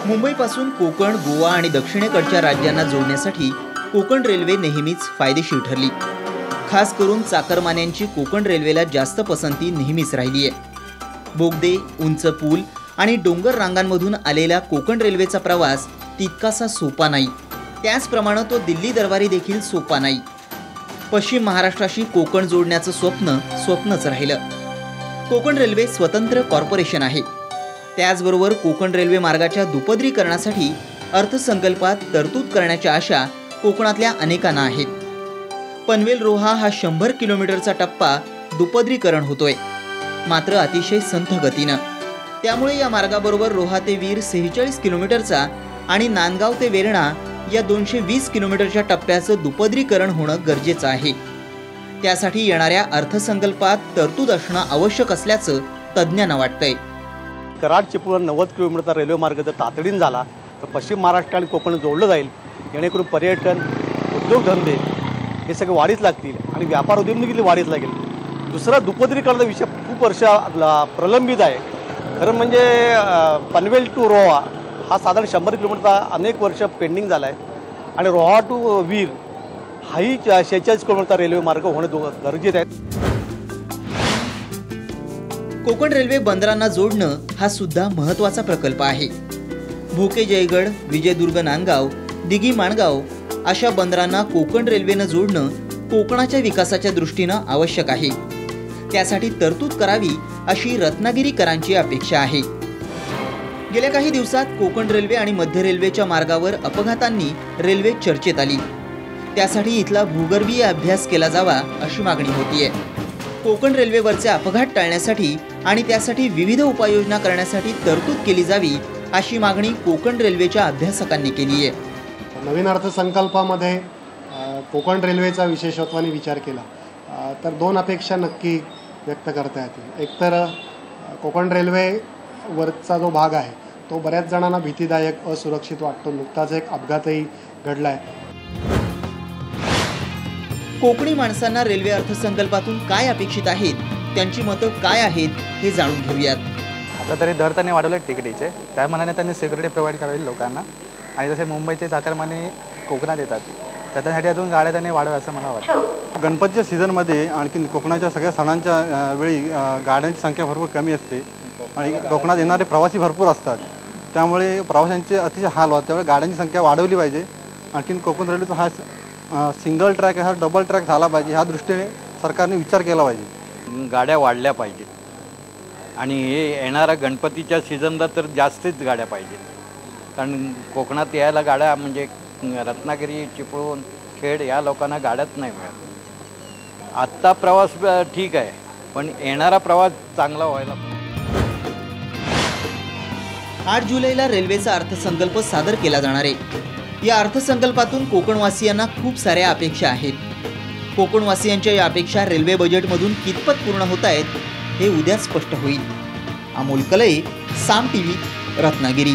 मुंबईपासून कोकण, गोवा आणि दक्षिणेकडच्या राज्यांना जोडण्यासाठी कोकण रेल्वे नेहमीच फायदेशीर ठरली। खास करून चाकरमान्यांची कोकण रेल्वेला जास्त पसंती नेहमीच राहिली आहे। बोगदे, उंच पूल आणि डोंगर रांगांमधून आलेला कोकण रेल्वेचा प्रवास तितकासा सोपा नाही। त्याचप्रमाणे तो दिल्ली दरबारी देखील सोपा नाही। पश्चिम महाराष्ट्राशी कोकण जोडण्याचं स्वप्नच राहिलं। कोकण रेल्वे स्वतंत्र कॉर्पोरेशन आहे। त्याचबरोबर कोकण रेल्वे मार्गाच्या दुपदरीकरणासाठी अर्थसंकल्पात तरतूद करण्याच्या आशा कोकणातल्या अनेकांना आहेत। पनवेल रोहा हा 100 किलोमीटरचा टप्पा दुपदरीकरण होतोय, मात्र अतिशय संथ गतीनं। त्यामुळे या मार्गाबरोबर रोहा ते वीर 46 किलोमीटरचा आणि नांदगाव ते वेरणा या 220 किलोमीटरच्या टप्प्याचं दुपदरीकरण होणं गरजेचं आहे। त्यासाठी येणाऱ्या अर्थसंकल्पात तरतूद असणं आवश्यक असल्याचं तज्ज्ञांना वाटतंय। कराड चिपळूण 90 किलोमीटरचा रेल्वे मार्ग जर तातडीने झाला तर पश्चिम महाराष्ट्र आणि कोकण जोडलं जाईल, जेणेकरून पर्यटन, उद्योगधंदे हे सगळे वाढीस लागतील आणि व्यापार उद्योग देखील वाढीस लागेल। दुसरा दुपदरीकरणाचा विषय खूप वर्ष प्रलंबित आहे। खरं म्हणजे पनवेल टू रोहा हा साधारण 100 किलोमीटरचा अनेक वर्ष पेंडिंग झाला आहे आणि रोहा टू वीर हाही 46 किलोमीटरचा रेल्वे मार्ग होणं गरजेचं आहे। कोकण रेल्वे बंदरांना जोडणं हा सुद्धा महत्त्वाचा प्रकल्प आहे। भोके जयगड, विजयदुर्ग नांदगाव, दिघी माणगाव अशा बंदरांना कोकण रेल्वेनं जोडणं कोकणाच्या विकासाच्या दृष्टीनं आवश्यक आहे। त्यासाठी तरतूद करावी अशी रत्नागिरीकरांची अपेक्षा आहे। गेल्या काही दिवसात कोकण रेल्वे आणि मध्य रेल्वेच्या मार्गावर अपघातांनी रेल्वे चर्चेत आली। त्यासाठी इथला भूगर्भीय अभ्यास केला जावा अशी मागणी होतीये। कोकण रेल्वेवरचे अपघात टाळण्यासाठी आणि त्यासाठी विविध उपाययोजना करण्यासाठी तरतूद केली जावी अशी मागणी कोकण रेल्वेच्या अभ्यासकांनी केली आहे। नवीन अर्थसंकल्पामध्ये कोकण रेल्वेचा विशेषत्वाने विचार केला तर 2 अपेक्षा नक्की व्यक्त करता येतील। एकतर कोकण रेल्वेवरचा जो भाग आहे तो बऱ्याच जणांना भीतीदायक, असुरक्षित वाटतो। नुकताच एक अपघातही घडलाय। कोकणी माणसांना रेल्वे अर्थसंकल्पातून काय अपेक्षित आहेत, त्यांची मतं काय आहेत हे जाणून घेऊयात। आता तरी दर त्यांनी वाढवले तिकिटीचे, त्या मनाने त्यांनी सिक्युरिटी प्रोव्हाइड करावी लोकांना। आणि जसे मुंबईचे चाकरमाने कोकणात येतात तर त्यासाठी अजून गाड्या त्यांनी वाढव्या असं मला वाटतं। गणपतीच्या सीझनमध्ये आणखी कोकणाच्या सगळ्या सणांच्या वेळी गाड्यांची संख्या भरपूर कमी असते आणि कोकणात येणारे प्रवासी भरपूर असतात, त्यामुळे प्रवाशांचे अतिशय हाल होतात। त्यामुळे गाड्यांची संख्या वाढवली पाहिजे। आणखी कोकण रेल्वेचा हा सिंगल ट्रॅक हा डबल ट्रॅक झाला पाहिजे, ह्या दृष्टीने सरकारने विचार केला पाहिजे। गाड्या वाढल्या पाहिजेत आणि हे येणाऱ्या गणपतीच्या सीझनला तर जास्तीच गाड्या पाहिजेत, कारण कोकणात यायला गाड्या म्हणजे रत्नागिरी, चिपळूण, खेड या लोकांना गाड्याच नाही मिळत। आत्ता प्रवास ठीक आहे, पण येणारा प्रवास चांगला व्हायला पाहिजे। 8 जुलैला रेल्वेचा अर्थसंकल्प सादर केला जाणार आहे। या अर्थसंकल्पातून कोकणवासियांना खूप साऱ्या अपेक्षा आहेत। कोकणवासियांच्या या अपेक्षा रेल्वे बजेटमधून कितपत पूर्ण होत आहेत हे उद्या स्पष्ट होईल। अमोल कलई, साम टीव्ही, रत्नागिरी।